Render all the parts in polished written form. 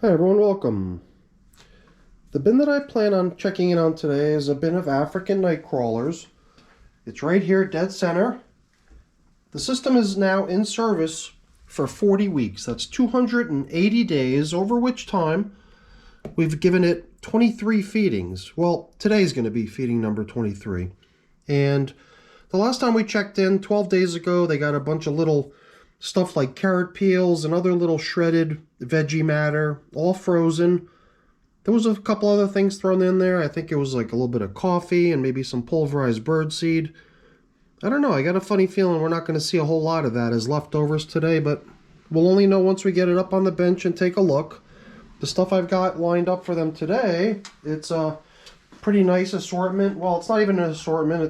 Hi everyone, welcome. The bin that I plan on checking in on today is a bin of African nightcrawlers. It's right here, dead center. The system is now in service for 40 weeks. That's 280 days, over which time we've given it 23 feedings. Well, today's going to be feeding number 23. And the last time we checked in, 12 days ago, they got a bunch of little stuff like carrot peels and other little shredded veggie matter, all frozen. There was a couple other things thrown in there. I think it was like a little bit of coffee and maybe some pulverized birdseed. I don't know. I got a funny feeling we're not going to see a whole lot of that as leftovers today, but we'll only know once we get it up on the bench and take a look. The stuff I've got lined up for them today, it's a pretty nice assortment. Well, it's not even an assortment.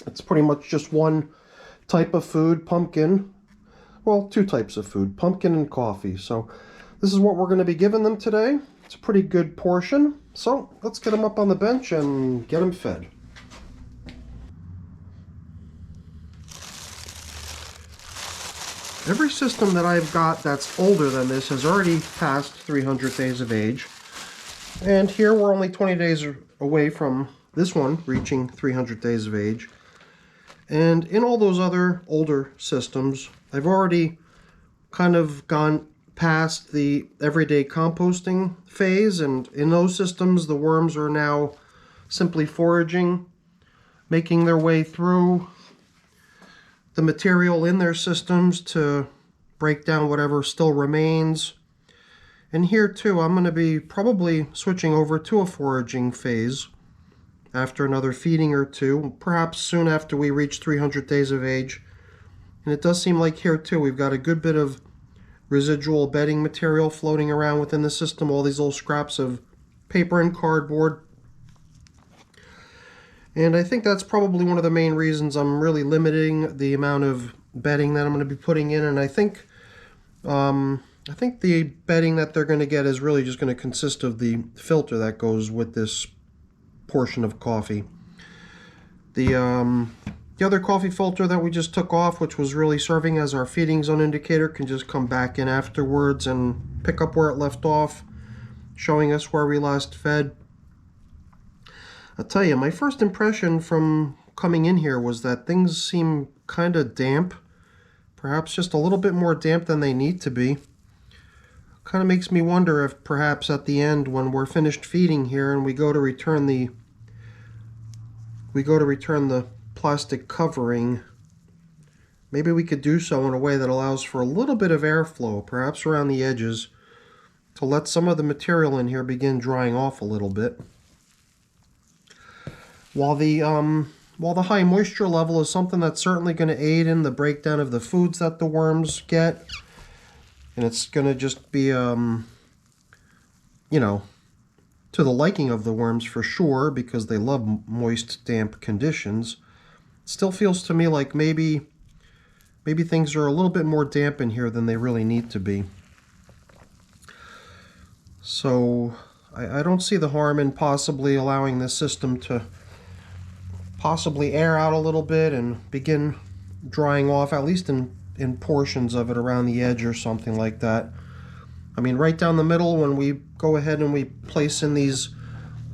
It's pretty much just one type of food, pumpkin. Well, two types of food, pumpkin and coffee. So this is what we're going to be giving them today. It's a pretty good portion. So let's get them up on the bench and get them fed. Every system that I've got that's older than this has already passed 300 days of age. And here we're only 20 days away from this one reaching 300 days of age. And in all those other older systems, I've already kind of gone past the everyday composting phase, and in those systems the worms are now simply foraging, making their way through the material in their systems to break down whatever still remains. And here too, I'm going to be probably switching over to a foraging phase after another feeding or two, perhaps soon after we reach 300 days of age. And it does seem like here too we've got a good bit of residual bedding material floating around within the system, all these little scraps of paper and cardboard. And I think that's probably one of the main reasons I'm really limiting the amount of bedding that I'm going to be putting in. And I think the bedding that they're going to get is really just going to consist of the filter that goes with this portion of coffee. The other coffee filter that we just took off, which was really serving as our feeding zone indicator, can just come back in afterwards and pick up where it left off, showing us where we last fed. I'll tell you, my first impression from coming in here was that things seem kind of damp, perhaps just a little bit more damp than they need to be. Kind of makes me wonder if perhaps at the end, when we're finished feeding here and we go to return the plastic covering, maybe we could do so in a way that allows for a little bit of airflow, perhaps around the edges, to let some of the material in here begin drying off a little bit. While the high moisture level is something that's certainly going to aid in the breakdown of the foods that the worms get, and it's going to just be, to the liking of the worms for sure, because they love moist, damp conditions. It still feels to me like maybe things are a little bit more damp in here than they really need to be. So I don't see the harm in possibly allowing this system to possibly air out a little bit and begin drying off, at least in portions of it around the edge or something like that. I mean, right down the middle, when we go ahead and we place in these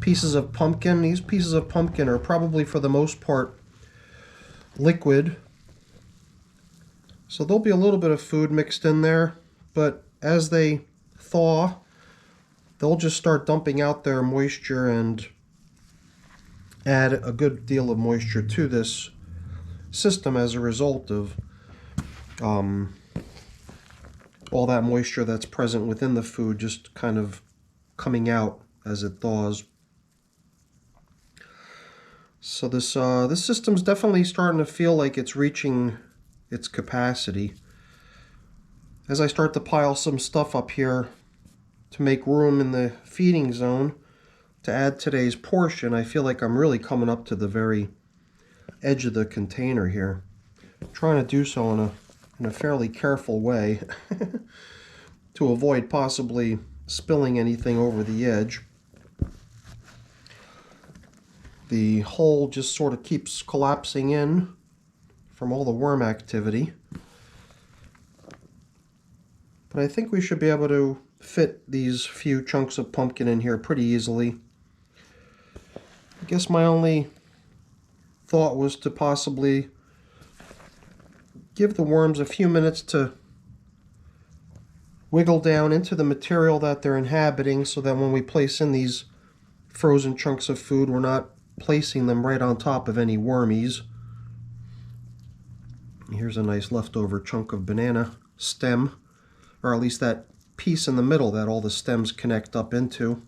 pieces of pumpkin, these pieces of pumpkin are probably for the most part liquid. So there'll be a little bit of food mixed in there, but as they thaw, they'll just start dumping out their moisture and add a good deal of moisture to this system as a result of all that moisture that's present within the food just kind of coming out as it thaws. So this system's definitely starting to feel like it's reaching its capacity. As I start to pile some stuff up here to make room in the feeding zone to add today's portion, I feel like I'm really coming up to the very edge of the container here. I'm trying to do so in a fairly careful way to avoid possibly spilling anything over the edge. The hole just sort of keeps collapsing in from all the worm activity. but I think we should be able to fit these few chunks of pumpkin in here pretty easily. I guess my only thought was to possibly give the worms a few minutes to wiggle down into the material that they're inhabiting, so that when we place in these frozen chunks of food, we're not placing them right on top of any wormies. Here's a nice leftover chunk of banana stem, or at least that piece in the middle that all the stems connect up into.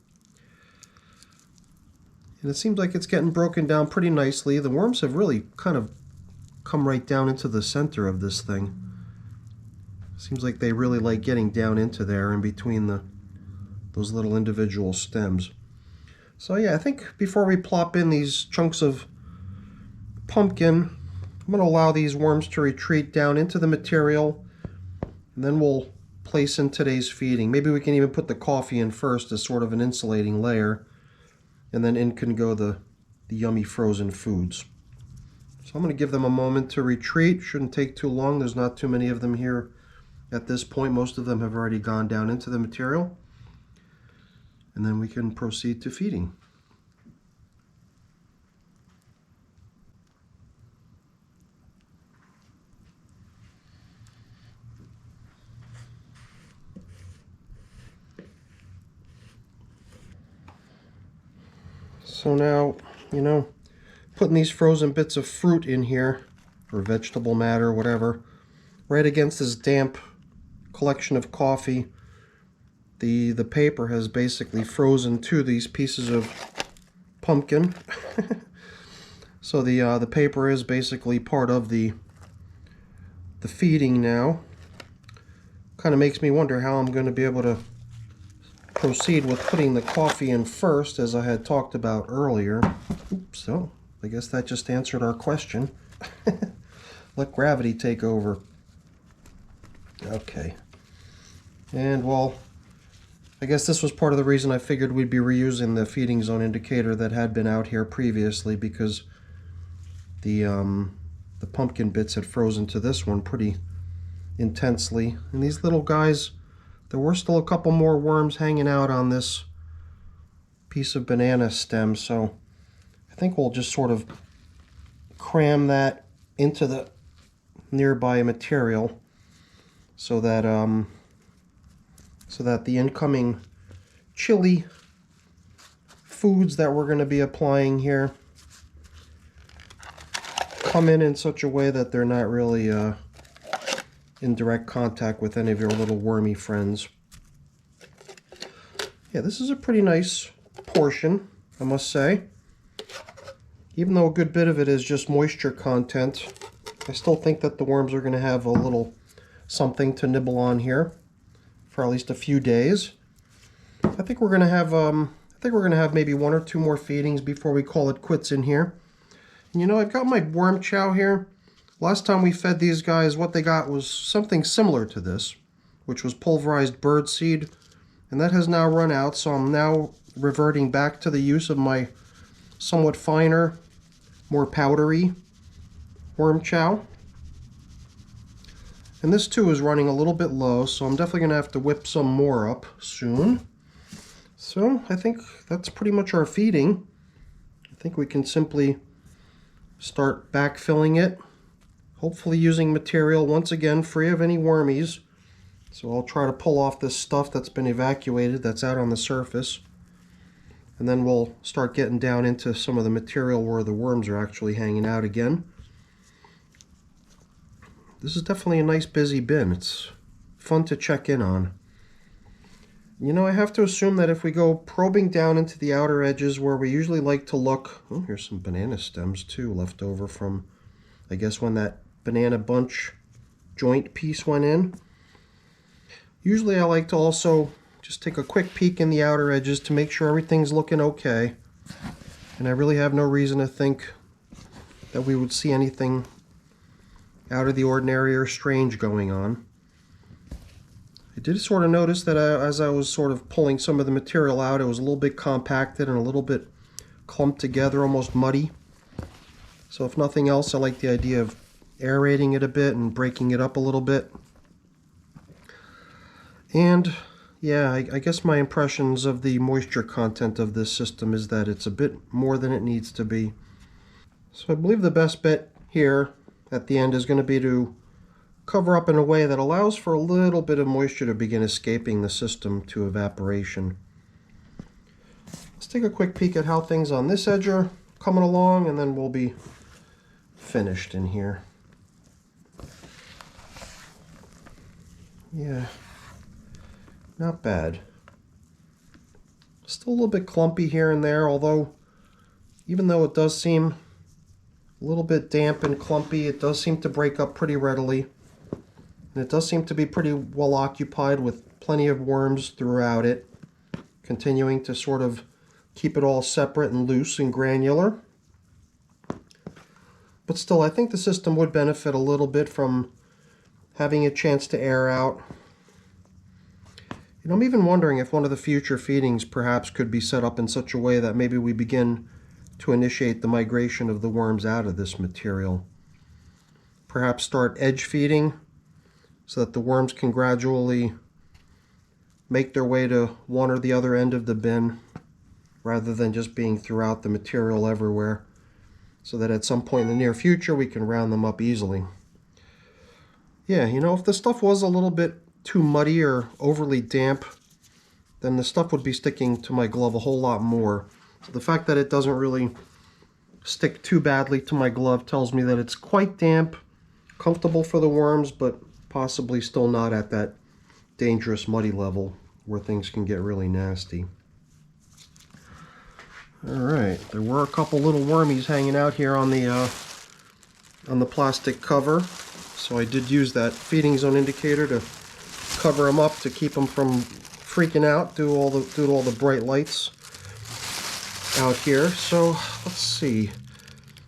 And it seems like it's getting broken down pretty nicely. The worms have really kind of come right down into the center of this thing. Seems like they really like getting down into there in between those little individual stems. So yeah, I think before we plop in these chunks of pumpkin, I'm going to allow these worms to retreat down into the material, and then we'll place in today's feeding. Maybe we can even put the coffee in first as sort of an insulating layer, and then in can go the yummy frozen foods. So I'm going to give them a moment to retreat. Shouldn't take too long. There's not too many of them here at this point. Most of them have already gone down into the material. And then we can proceed to feeding. So now, putting these frozen bits of fruit in here, or vegetable matter, whatever, right against this damp collection of coffee, the paper has basically frozen to these pieces of pumpkin. So the paper is basically part of the feeding now. Kind of makes me wonder how I'm going to be able to proceed with putting the coffee in first, as I had talked about earlier. Oops, so I guess that just answered our question. Let gravity take over. Okay. And well, I guess this was part of the reason I figured we'd be reusing the feeding zone indicator that had been out here previously, because the pumpkin bits had frozen to this one pretty intensely. And these little guys, there were still a couple more worms hanging out on this piece of banana stem, so I think we'll just sort of cram that into the nearby material so that the incoming chili foods that we're going to be applying here come in such a way that they're not really in direct contact with any of your little wormy friends. Yeah, this is a pretty nice portion, I must say. Even though a good bit of it is just moisture content, I still think that the worms are going to have a little something to nibble on here for at least a few days. I think we're going to have maybe one or two more feedings before we call it quits in here. And I've got my worm chow here. Last time we fed these guys, what they got was something similar to this, which was pulverized bird seed, and that has now run out, so I'm now reverting back to the use of my somewhat finer, more powdery worm chow. And this too is running a little bit low, so I'm definitely going to have to whip some more up soon. So I think that's pretty much our feeding. I think we can simply start backfilling it, hopefully using material once again free of any wormies. So I'll try to pull off this stuff that's been evacuated that's out on the surface, and then we'll start getting down into some of the material where the worms are actually hanging out again. This is definitely a nice busy bin. It's fun to check in on. I have to assume that if we go probing down into the outer edges where we usually like to look, oh, here's some banana stems too left over from, I guess, when that banana bunch joint piece went in. Usually I like to also just take a quick peek in the outer edges to make sure everything's looking okay. And I really have no reason to think that we would see anything out of the ordinary or strange going on. I did sort of notice that as I was sort of pulling some of the material out, it was a little bit compacted and a little bit clumped together, almost muddy. So if nothing else, I like the idea of aerating it a bit and breaking it up a little bit. And yeah, I guess my impressions of the moisture content of this system is that it's a bit more than it needs to be. So I believe the best bet here at the end is going to be to cover up in a way that allows for a little bit of moisture to begin escaping the system to evaporation. Let's take a quick peek at how things on this edge are coming along, and then we'll be finished in here. Yeah, not bad. Still a little bit clumpy here and there, although even though it does seem a little bit damp and clumpy, it does seem to break up pretty readily. And it does seem to be pretty well occupied with plenty of worms throughout it, continuing to sort of keep it all separate and loose and granular. But still, I think the system would benefit a little bit from having a chance to air out. And I'm even wondering if one of the future feedings perhaps could be set up in such a way that maybe we begin to initiate the migration of the worms out of this material. Perhaps start edge feeding so that the worms can gradually make their way to one or the other end of the bin rather than just being throughout the material everywhere, so that at some point in the near future we can round them up easily. Yeah, you know, if the stuff was a little bit too muddy or overly damp, then the stuff would be sticking to my glove a whole lot more. So the fact that it doesn't really stick too badly to my glove tells me that it's quite damp, comfortable for the worms, but possibly still not at that dangerous muddy level where things can get really nasty. Alright, there were a couple little wormies hanging out here on the plastic cover, so I did use that feeding zone indicator to cover them up to keep them from freaking out due to all the bright lights out here. So let's see,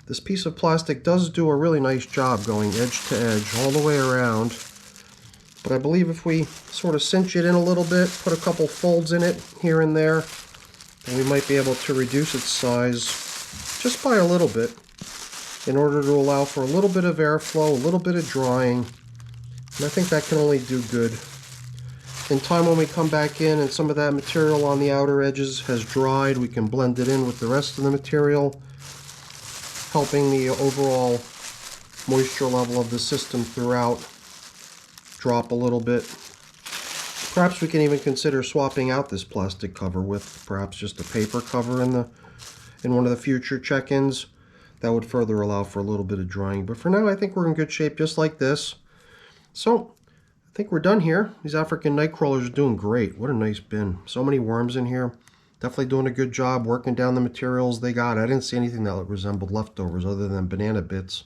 this piece of plastic does do a really nice job going edge to edge all the way around, but I believe if we sort of cinch it in a little bit, put a couple folds in it here and there, then we might be able to reduce its size just by a little bit in order to allow for a little bit of airflow, a little bit of drying, and I think that can only do good. In time, when we come back in and some of that material on the outer edges has dried, we can blend it in with the rest of the material, helping the overall moisture level of the system throughout drop a little bit. Perhaps we can even consider swapping out this plastic cover with perhaps just a paper cover in one of the future check-ins. That would further allow for a little bit of drying. But for now, I think we're in good shape just like this. So I think we're done here. These African nightcrawlers are doing great. What a nice bin. So many worms in here. Definitely doing a good job working down the materials they got. I didn't see anything that resembled leftovers other than banana bits.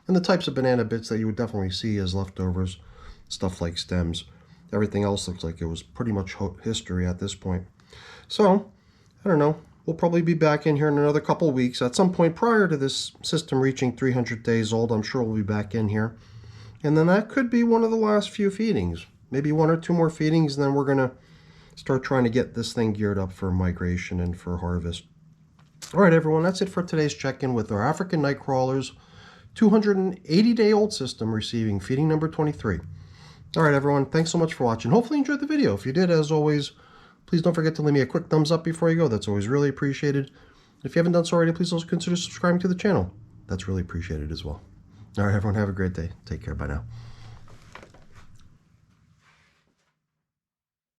And the types of banana bits that you would definitely see as leftovers. Stuff like stems. Everything else looks like it was pretty much history at this point. So, I don't know. We'll probably be back in here in another couple weeks. At some point prior to this system reaching 300 days old, I'm sure we'll be back in here. And then that could be one of the last few feedings. Maybe one or two more feedings, and then we're going to start trying to get this thing geared up for migration and for harvest. All right, everyone, that's it for today's check-in with our African nightcrawlers 280-day-old system receiving feeding number 23. All right, everyone, thanks so much for watching. Hopefully you enjoyed the video. If you did, as always, please don't forget to leave me a quick thumbs up before you go. That's always really appreciated. If you haven't done so already, please also consider subscribing to the channel. That's really appreciated as well. All right, everyone, have a great day. Take care. Bye now.